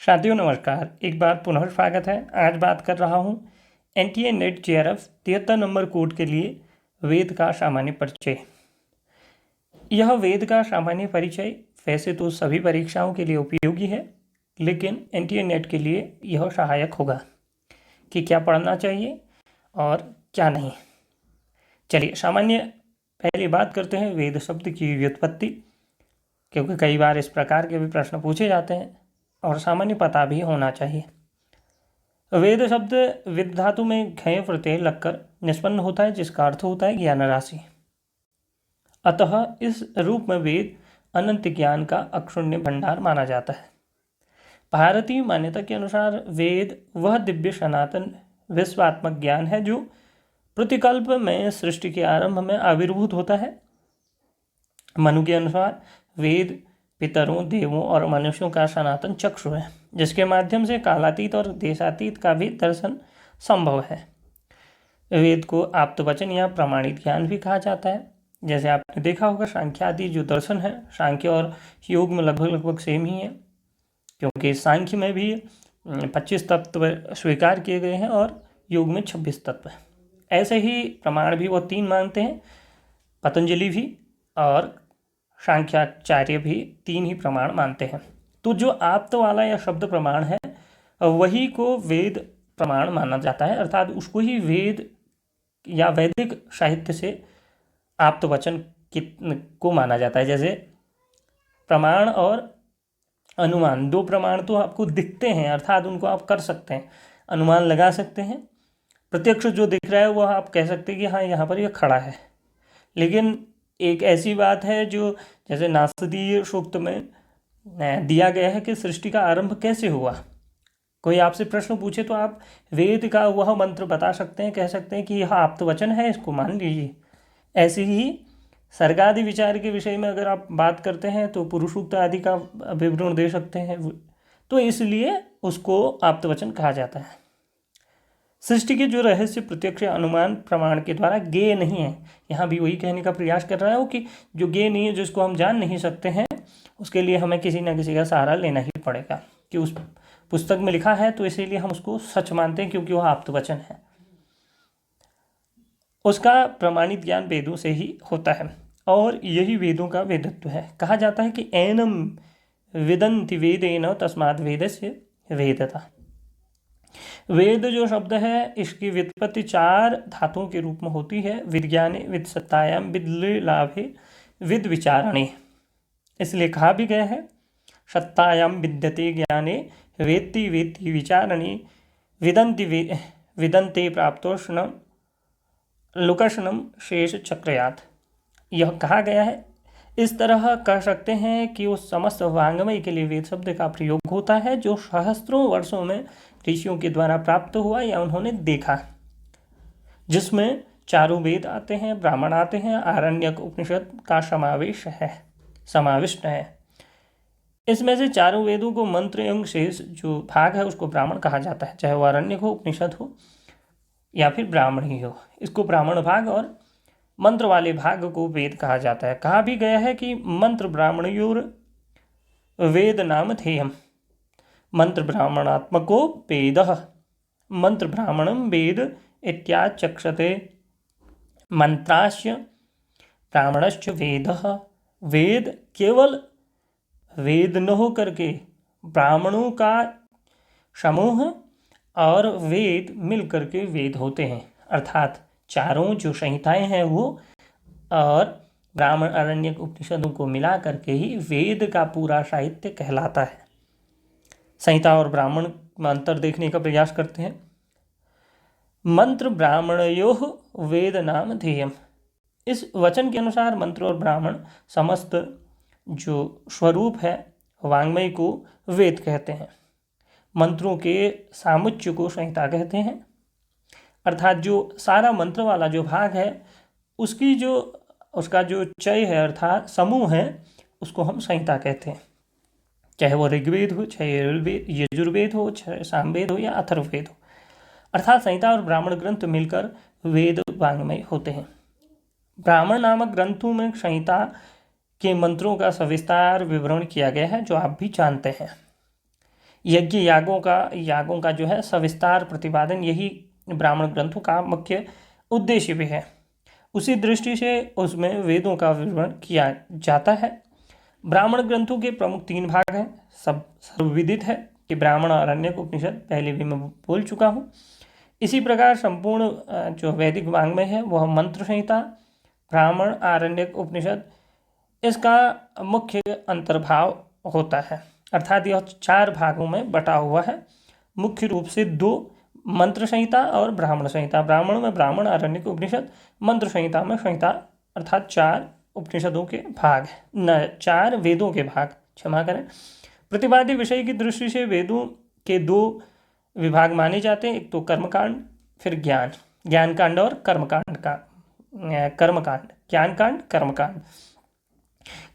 साथियों नमस्कार, एक बार पुनः स्वागत है। आज बात कर रहा हूँ NTA net JRF 73 number code के लिए वेद का सामान्य परिचय। यह वेद का सामान्य परिचय वैसे तो सभी परीक्षाओं के लिए उपयोगी है, लेकिन NTA नेट के लिए यह सहायक होगा कि क्या पढ़ना चाहिए और क्या नहीं। चलिए सामान्य पहले बात करते हैं वेद शब्द की व्युत्पत्ति, क्योंकि कई बार इस प्रकार के भी प्रश्न पूछे जाते हैं और सामान्य पता भी होना चाहिए। वेद शब्द विद धातु में घय प्रत्यय लगकर निष्पन्न होता है, जिसका अर्थ होता है ज्ञान राशि। अतः इस रूप में वेद अनंत ज्ञान का अक्षुण्य भंडार माना जाता है। भारतीय मान्यता के अनुसार वेद वह दिव्य सनातन विश्वात्मक ज्ञान है जो प्रतिकल्प में सृष्टि के आरंभ में आविर्भूत होता है। मनु के अनुसार वेद पितरों, देवों और मनुष्यों का सनातन चक्षु है, जिसके माध्यम से कालातीत और देशातीत का भी दर्शन संभव है। वेद को आप्तवचन या प्रमाणित ज्ञान भी कहा जाता है। जैसे आपने देखा होगा सांख्य आदि जो दर्शन है, सांख्य और योग में लगभग सेम ही है, क्योंकि सांख्य में भी 25 तत्व स्वीकार किए गए हैं और योग में 26 तत्व। ऐसे ही प्रमाण भी वो 3 मानते हैं, पतंजलि भी और सांख्याचार्य भी 3 ही प्रमाण मानते हैं। तो जो आप्त वाला या शब्द प्रमाण है वही को वेद प्रमाण माना जाता है, अर्थात उसको ही वेद या वैदिक साहित्य से आप्त वचन को माना जाता है। जैसे प्रमाण और अनुमान, 2 प्रमाण तो आपको दिखते हैं, अर्थात उनको आप कर सकते हैं, अनुमान लगा सकते हैं। प्रत्यक्ष जो दिख रहा है वह आप कह सकते हैं कि हाँ यहाँ पर यह खड़ा है। लेकिन एक ऐसी बात है जो जैसे नासदीय सूक्त में दिया गया है कि सृष्टि का आरंभ कैसे हुआ। कोई आपसे प्रश्न पूछे तो आप वेद का वह मंत्र बता सकते हैं, कह सकते हैं कि यह आप्त वचन है, इसको मान लीजिए। ऐसे ही सर्गादि विचार के विषय में अगर आप बात करते हैं तो पुरुषोक्त आदि का विवरण दे सकते हैं, तो इसलिए उसको आप्त वचन कहा जाता है। सृष्टि के जो रहस्य प्रत्यक्ष अनुमान प्रमाण के द्वारा ज्ञेय नहीं है। यहाँ भी वही कहने का प्रयास कर रहा है कि जो ज्ञेय नहीं है, जिसको हम जान नहीं सकते हैं, उसके लिए हमें किसी न किसी का सहारा लेना ही पड़ेगा कि उस पुस्तक में लिखा है तो इसीलिए हम उसको सच मानते हैं, क्योंकि वह आप्त वचन है। उसका प्रमाणित ज्ञान वेदों से ही होता है और यही वेदों का वेदत्व है। कहा जाता है कि एनम विदन्ति वेदेन तस्मात् वेदस्य वेदता। वेद जो शब्द है इसकी व्युत्पत्ति 4 धातुओं के रूप में होती है। विज्ञाने, विद सत्तायाम, विद लाभे, विद विचारणे। इसलिए कहा भी गया है सत्तायाम विद्यते ज्ञाने, वेत्ति वेत्ति विचारणे, विदन्ते प्राप्तोष्णम लुकशनम शेष चक्रयात। यह कहा गया है। इस तरह कह सकते हैं कि उस समस्त वांग्मय के लिए वेद शब्द का प्रयोग होता है जो सहस्त्रों वर्षों में ऋषियों के द्वारा प्राप्त हुआ या उन्होंने देखा, जिसमें 4 वेद आते हैं, ब्राह्मण आते हैं, आरण्यक उपनिषद का समाविष्ट है। इसमें से 4 वेदों को मंत्र एवं शेष जो भाग है उसको ब्राह्मण कहा जाता है, चाहे वो आरण्यक हो, उपनिषद हो या फिर ब्राह्मण ही हो। इसको ब्राह्मण भाग और मंत्र वाले भाग को वेद कहा जाता है। कहा भी गया है कि मंत्र ब्राह्मणयोर वेद नाम थेयम, मंत्र ब्राह्मणात्मको वेदः, मंत्र ब्राह्मणम वेद इत्याचक्षते, मंत्रास्य ब्राह्मणश्च वेदः। वेद केवल वेद न हो करके ब्राह्मणों का समूह और वेद मिल करके वेद होते हैं, अर्थात 4 जो संहिताएं हैं वो और ब्राह्मण आरण्यक उपनिषदों को मिला करके ही वेद का पूरा साहित्य कहलाता है। संहिता और ब्राह्मण में अंतर देखने का प्रयास करते हैं। मंत्र ब्राह्मणयोः वेद नाम ध्येयम। इस वचन के अनुसार मंत्र और ब्राह्मण समस्त जो स्वरूप है वांग्मय को वेद कहते हैं। मंत्रों के सामुच्य को संहिता कहते हैं, अर्थात जो सारा मंत्र वाला जो भाग है उसका जो चय है अर्थात समूह है, उसको हम संहिता कहते हैं। चाहे वो ऋग्वेद हो, चाहे यजुर्वेद हो, चाहे सामवेद हो या अथर्ववेद हो, अर्थात संहिता और ब्राह्मण ग्रंथ मिलकर वेद वांग्मय होते हैं। ब्राह्मण नामक ग्रंथों में संहिता के मंत्रों का सविस्तार विवरण किया गया है, जो आप भी जानते हैं। यज्ञ यागों का जो है सविस्तार प्रतिपादन यही ब्राह्मण ग्रंथों का मुख्य उद्देश्य भी है। उसी दृष्टि से उसमें वेदों का विवरण किया जाता है। ब्राह्मण ग्रंथों के प्रमुख 3 भाग हैं। सब सर्वविदित है कि ब्राह्मण, आरण्यक, उपनिषद, पहले भी मैं बोल चुका हूँ। इसी प्रकार संपूर्ण जो वैदिक वाङ्मय है वह मंत्र संहिता, ब्राह्मण, आरण्यक, उपनिषद, इसका मुख्य अंतर्भाव होता है। अर्थात यह 4 भागों में बटा हुआ है। मुख्य रूप से 2 मंत्र संहिता और ब्राह्मण संहिता। ब्राह्मण में ब्राह्मण, आरण्यक, उपनिषद, मंत्र संहिता में संहिता, अर्थात 4 उपनिषदों के भाग न 4 वेदों के भाग, क्षमा करें। प्रतिपाद्य विषय की दृष्टि से वेदों के 2 विभाग माने जाते हैं। एक तो कर्मकांड, फिर ज्ञान कांड और कर्मकांड। ज्ञान कांड, कर्मकांड।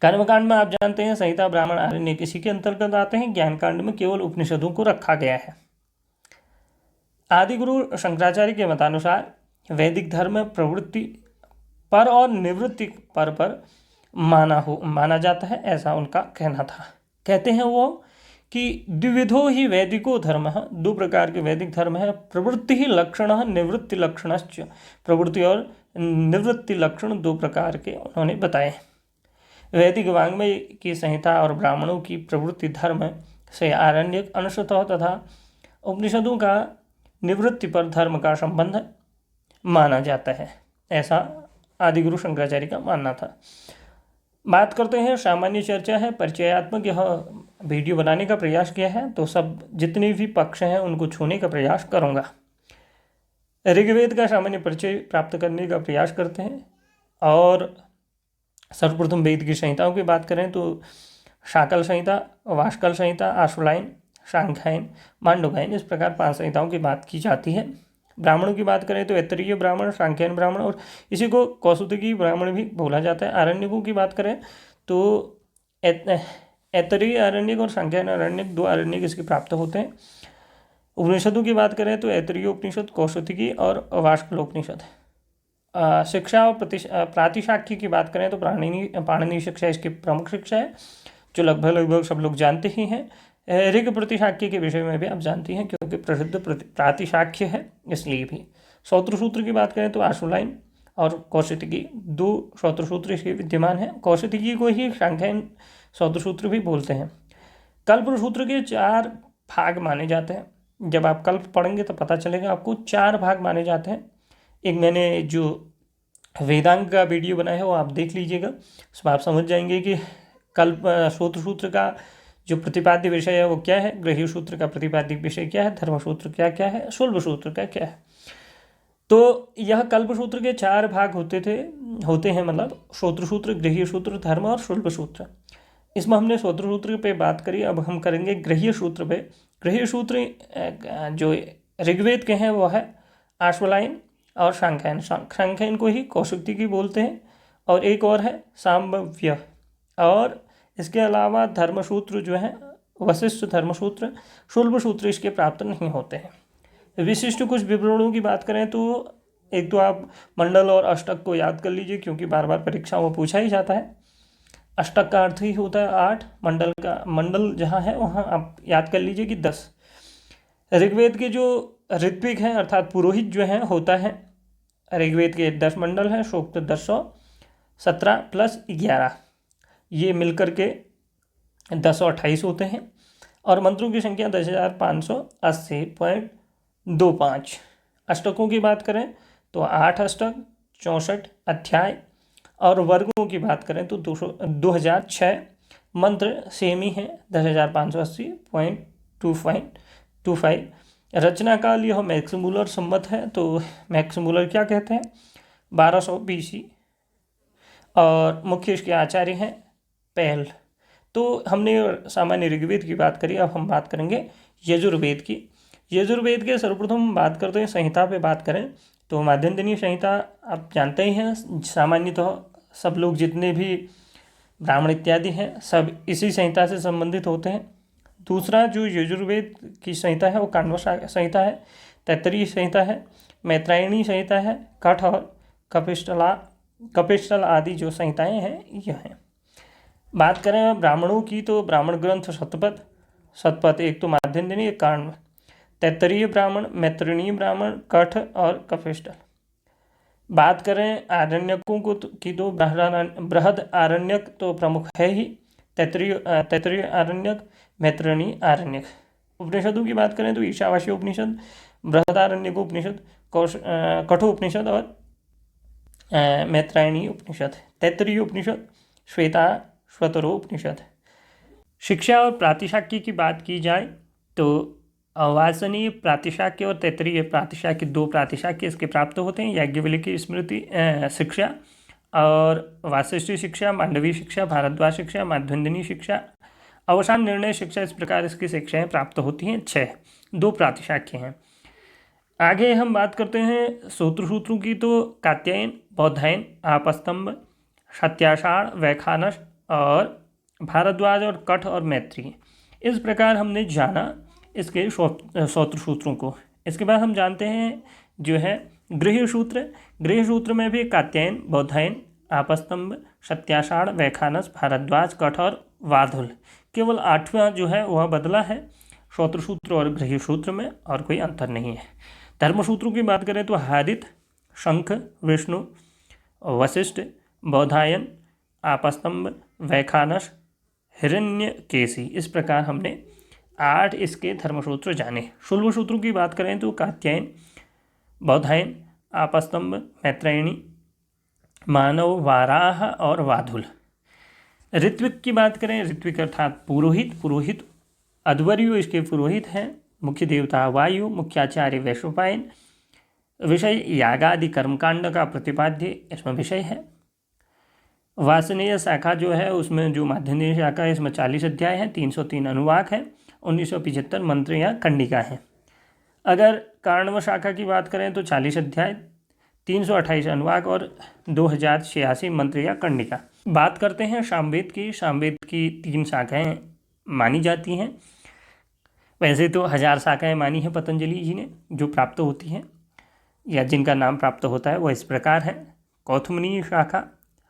कर्मकांड में आप जानते हैं संहिता, ब्राह्मण, आरण्यक इसी के अंतर्गत आते हैं। ज्ञान कांड में केवल उपनिषदों को रखा गया है। आदिगुरु शंकराचार्य के मतानुसार वैदिक धर्म प्रवृत्ति पर और निवृत्ति पर माना जाता है, ऐसा उनका कहना था। कहते हैं वो कि द्विविधो ही वैदिको धर्म, 2 प्रकार के वैदिक धर्म है। प्रवृत्ति ही लक्षण, निवृत्ति लक्षणश्च। प्रवृत्ति और निवृत्ति लक्षण 2 प्रकार के उन्होंने बताए। वैदिक वाङ्मय की संहिता और ब्राह्मणों की प्रवृत्ति धर्म से आरण्यक अनुसूतः तथा उपनिषदों का निवृत्ति पर धर्म का संबंध माना जाता है, ऐसा आदिगुरु शंकराचार्य का मानना था। बात करते हैं, सामान्य चर्चा है, परिचयात्मक यह वीडियो बनाने का प्रयास किया है, तो सब जितने भी पक्ष हैं उनको छूने का प्रयास करूँगा। ऋग्वेद का सामान्य परिचय प्राप्त करने का प्रयास करते हैं। और सर्वप्रथम वेद की संहिताओं की बात करें तो शाकल संहिता, वाष्कल संहिता, आश्वलायन, सांख्यायन, मांडुकायन, इस प्रकार 5 संहिताओं की बात की जाती है। ब्राह्मणों की बात करें तो ऐतरेय ब्राह्मण, सांख्यायन ब्राह्मण और इसी को कौसुतकी ब्राह्मण भी बोला जाता है। आरण्यकों की बात करें तो ऐतरेय आरण्यक और सांख्यायन आरण्यक, 2 आरण्यक इसके प्राप्त होते हैं। उपनिषदों की बात करें तो ऐतरेय उपनिषद, कौसुतकी और वाष्कल उपनिषद। शिक्षा और प्रातिशाख्य की बात करें तो पाणिनि शिक्षा इसकी प्रमुख शिक्षा है, जो लगभग सब लोग जानते ही हैं। ऋग प्रतिशाख्य के विषय में भी आप जानती हैं क्योंकि प्रसिद्ध प्रातिशाख्य है, इसलिए भी। श्रोत्र सूत्र की बात करें तो आशुलायन और कौशिकी, 2 श्रोत्र सूत्र इसके विद्यमान हैं। कौशिकी को ही सांख्यायन श्रोत्र सूत्र भी बोलते हैं। कल्प सूत्र के 4 भाग माने जाते हैं। जब आप कल्प पढ़ेंगे तो पता चलेगा आपको, 4 भाग माने जाते हैं। एक मैंने जो वेदांग का वीडियो बनाया है वो आप देख लीजिएगा, उसमें आप समझ जाएंगे कि कल्प श्रोत्र सूत्र का जो प्रतिपाद्य विषय है वो क्या है, गृह्य सूत्र का प्रतिपाद्य विषय क्या है, धर्म सूत्र क्या है, शुल्ब सूत्र का क्या है। तो यह कल्प सूत्र के 4 भाग होते हैं, मतलब श्रोत्र सूत्र, गृह्य सूत्र, धर्म और शुल्ब सूत्र। इसमें हमने श्रोत्र सूत्र पे बात करी, अब हम करेंगे गृह्य सूत्र पे। गृह्य सूत्र जो ऋग्वेद के हैं वो है आश्वलायन और सांख्यायन। सांख्यायन को ही कौशिकी बोलते हैं। और एक और है सांबव्य। और इसके अलावा धर्मसूत्र जो है वशिष्ठ धर्मसूत्र, शुल्ब सूत्र इसके प्राप्त नहीं होते हैं। विशिष्ट कुछ विवरणों की बात करें तो एक तो आप मंडल और अष्टक को याद कर लीजिए, क्योंकि बार बार परीक्षाओं में पूछा ही जाता है। अष्टक का अर्थ ही होता है 8, मंडल जहाँ है वहाँ आप याद कर लीजिए कि 10। ऋग्वेद के जो ऋत्विक हैं अर्थात पुरोहित जो हैं होता है, ऋग्वेद के 10 मंडल हैं, सूक्त 1017 + 11, ये मिलकर के 1028 होते हैं। और मंत्रों की संख्या 10,580.25। अष्टकों की बात करें तो 8 अष्टक, 64 अध्याय। और वर्गों की बात करें तो 2006 मंत्र सेम ही है, 10,580.25। रचना काल यह मैक्समूलर सम्मत है, तो मैक्समूलर क्या कहते हैं, 1200 BC। और मुख्य इसके आचार्य हैं पहल। तो हमने सामान्य ऋग्वेद की बात करी, अब हम बात करेंगे यजुर्वेद की। यजुर्वेद के सर्वप्रथम बात करते हैं संहिता पे बात करें तो माध्यन्दिनी संहिता आप जानते ही हैं, सामान्यतः सब लोग जितने भी ब्राह्मण इत्यादि हैं सब इसी संहिता से संबंधित होते हैं। दूसरा जो यजुर्वेद की संहिता है वो काण्व संहिता है, तैत्तरीय संहिता है, मैत्रायणी संहिता है, कठ और कपिष्टल आदि जो संहिताएं हैं यह हैं। बात करें ब्राह्मणों की तो ब्राह्मण ग्रंथ शतपथ, शतपथ, एक तो माध्यन्दिनी, एक काण्व। तैत्तरीय ब्राह्मण, मैत्रेयी ब्राह्मण, कठ और कपिष्ठल। बात करें आरण्यकों को की तो बृहद आरण्यक तो प्रमुख है ही, तैत्तरीय आरण्यक, मैत्रेयी आरण्यक। उपनिषदों की बात करें तो ईशावास्य उपनिषद, बृहदारण्यक उपनिषद, कठोपनिषद और मैत्रेयी उपनिषद। तैत्तरीय उपनिषद, श्वेताश्वतरो उपनिषद। शिक्षा और प्रातिशाक्य की बात की जाए तो वासनीय प्रातिशाक्य और तैत्तरीय प्रातिशाक्य, दो प्रातिशाक्य इसके प्राप्त होते हैं। याज्ञवल्क्य स्मृति शिक्षा और वासिष्ठी शिक्षा, मांडवी शिक्षा, भारद्वाज शिक्षा, माध्वन्दिनी शिक्षा, अवसान निर्णय शिक्षा, इस प्रकार इसकी शिक्षाएं प्राप्त होती हैं। 6 दो प्रातिशाक्य हैं। आगे हम बात करते हैं सूत्रों की तो कात्यायन, बौधायन, आपस्तंभ, सत्याषाढ़, वैखानस और भारद्वाज और कठ और मैत्री। इस प्रकार हमने जाना इसके सूत्रों को। इसके बाद हम जानते हैं जो है गृह्य सूत्र। गृह्य सूत्र में भी कात्यायन, बौधायन, आपस्तंभ, सत्याषाढ़, वैखानस, भारद्वाज, कठ और वाधुल, केवल 8वां जो है वह बदला है सूत्र और गृह्य सूत्र में, और कोई अंतर नहीं है। धर्मसूत्रों की बात करें तो हादित, शंख, विष्णु, वशिष्ठ, बौधायन, आपस्तंभ, वैखानस, हिरण्यकेशी, इस प्रकार हमने 8 इसके धर्मसूत्र जाने। शुल्ब सूत्रों की बात करें तो कात्यायन, बौधायन, आपस्तंभ, मैत्रेयी, मानव, वाराह और वाधुल। ऋत्विक की बात करें, ऋत्विक अर्थात पुरोहित अध्वर्यु इसके पुरोहित हैं। मुख्य देवता वायु, मुख्याचार्य वैशंपायन। विषय यागादि कर्मकांड का प्रतिपाद्य इसमें विषय है। वासनीय शाखा जो है उसमें जो माध्यन्दिनी शाखा है इसमें 40 अध्याय हैं, 303 अनुवाक हैं, 1975 मंत्र या खंडिका हैं। अगर काण्व शाखा की बात करें तो 40 अध्याय, 328 अनुवाक और 2086 मंत्र या खंडिका। बात करते हैं सामवेद की। सामवेद की 3 शाखाएं मानी जाती हैं। वैसे तो 1000 शाखाएं मानी हैं पतंजलि जी ने, जो प्राप्त होती हैं या जिनका नाम प्राप्त होता है वह इस प्रकार है: कौथुमनीय शाखा,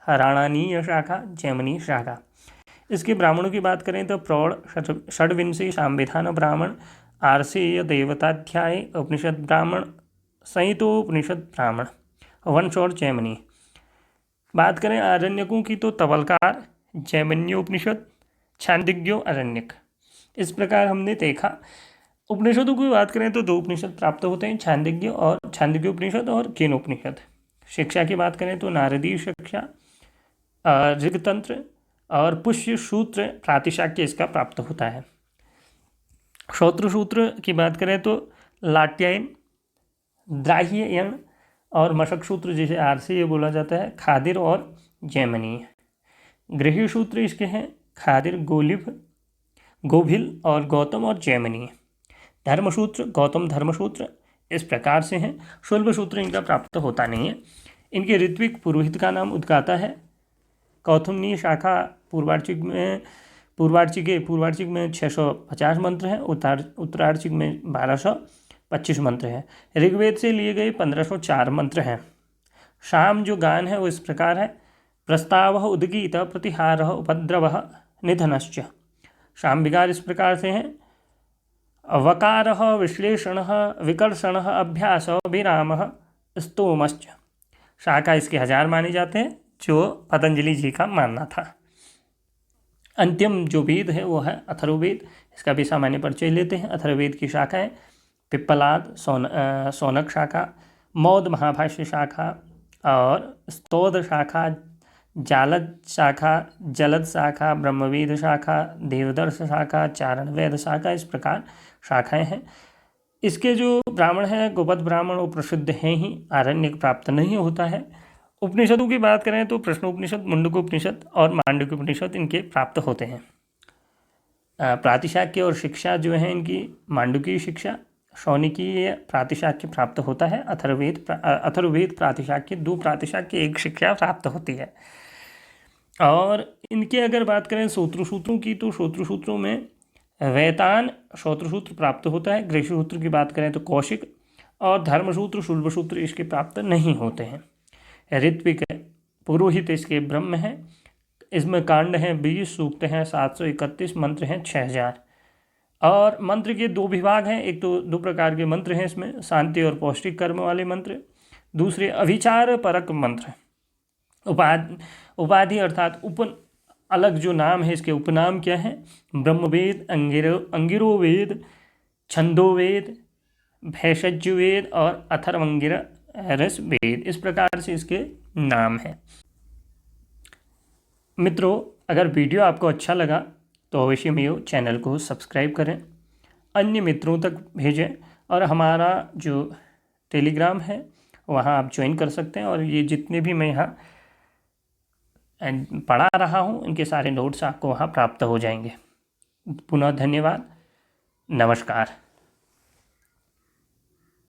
हराणानीय शाखा, जैमिनी शाखा। इसके ब्राह्मणों की बात करें तो प्रौढ़, षड्विंशी सामवेदान ब्राह्मण, आर्षेय देवताध्याय, उपनिषद ब्राह्मण, संहितोपनिषद ब्राह्मण, वंश और जैमिनी। बात करें आरण्यकों की तो तवलकार, जैमिन्योपनिषद, छांदिज्ञो अरण्यक। इस प्रकार हमने देखा। उपनिषदों की बात करें तो 2 उपनिषद प्राप्त होते हैं, छांदिज्ञोपनिषद और केनोपनिषद। शिक्षा की बात करें तो नारदीय शिक्षा, ऋग्तंत्र और पुष्य सूत्र प्रातिशाक्य इसका प्राप्त होता है। सूत्र की बात करें तो लाट्यायन, द्राह्ययन और मशक सूत्र जिसे आरसी बोला जाता है, खादिर और जैमिनी। गृह्य सूत्र इसके हैं खादिर, गोभिल और गौतम और जैमिनी। धर्मसूत्र गौतम धर्मसूत्र इस प्रकार से हैं। शुल्ब सूत्र इनका प्राप्त होता नहीं है। इनके ऋत्विक पुरोहित का नाम उद्गाता है। कौथुमनी शाखा पूर्वार्चिक में 650 मंत्र हैं, उत्तरार्चिक में 1225 मंत्र हैं। ऋग्वेद से लिए गए 1504 मंत्र हैं। शाम जो गान है वो इस प्रकार है: प्रस्ताव उद्गीत, प्रतिहार, उपद्रव, निधनश्च। शाम विकार इस प्रकार से हैं: वकार, विश्लेषण, विकर्षण, अभ्यास, विराम, स्तोमश्च। शाखा इसके 1000 माने जाते हैं, जो पतंजलि जी का मानना था। अंतिम जो वेद है वो है अथर्ववेद। इसका भी सामान्य परिचय लेते हैं। अथर्ववेद की शाखाएं पिप्पलाद, सौनक शाखा, मौद महाभाष्य शाखा और स्तोद शाखा, जालद शाखा, जलद शाखा, ब्रह्मवेद शाखा, देवदर्श शाखा, चारण वेद शाखा, इस प्रकार शाखाएं हैं। इसके जो ब्राह्मण हैं गोपद ब्राह्मण वो प्रसिद्ध हैं ही, आरण्यक प्राप्त नहीं होता है। उपनिषदों की बात करें तो प्रश्नोपनिषद, मुंडकोपनिषद और मांडुक्योपनिषद इनके प्राप्त होते हैं। प्रातिशाक्य और शिक्षा जो है इनकी मांडुकी शिक्षा, शौनिकीय प्रातिशाक्य प्राप्त होता है। अथर्ववेद प्रातिशाक्य, 2 प्रातिशाक्य 1 शिक्षा प्राप्त होती है। और इनकी अगर बात करें सूत्रों की तो सूत्रों में वैतान सूत्र प्राप्त होता है। गृह्य सूत्र की बात करें तो कौशिक और धर्मसूत्र, शुल्ब सूत्र इसके प्राप्त नहीं होते हैं। ऋत्विक पुरोहित इसके ब्रह्म हैं। इसमें कांड हैं 20, सूक्त हैं 731, मंत्र हैं 6000 और मंत्र के दो विभाग हैं, एक तो दो प्रकार के मंत्र हैं इसमें, शांति और पौष्टिक कर्म वाले मंत्र, दूसरे अभिचार परक मंत्र। उपाधि अर्थात अलग जो नाम है इसके उपनाम क्या है, ब्रह्मवेद, अंगिरो वेद, छंदोवेद, भेषज वेद और अथर्वंगिरस वेद, इस प्रकार से इसके नाम हैं। मित्रों, अगर वीडियो आपको अच्छा लगा तो अवश्य मेरे चैनल को सब्सक्राइब करें, अन्य मित्रों तक भेजें और हमारा जो टेलीग्राम है वहाँ आप ज्वाइन कर सकते हैं और ये जितने भी मैं यहाँ पढ़ा रहा हूँ इनके सारे नोट्स आपको वहाँ प्राप्त हो जाएंगे। पुनः धन्यवाद, नमस्कार।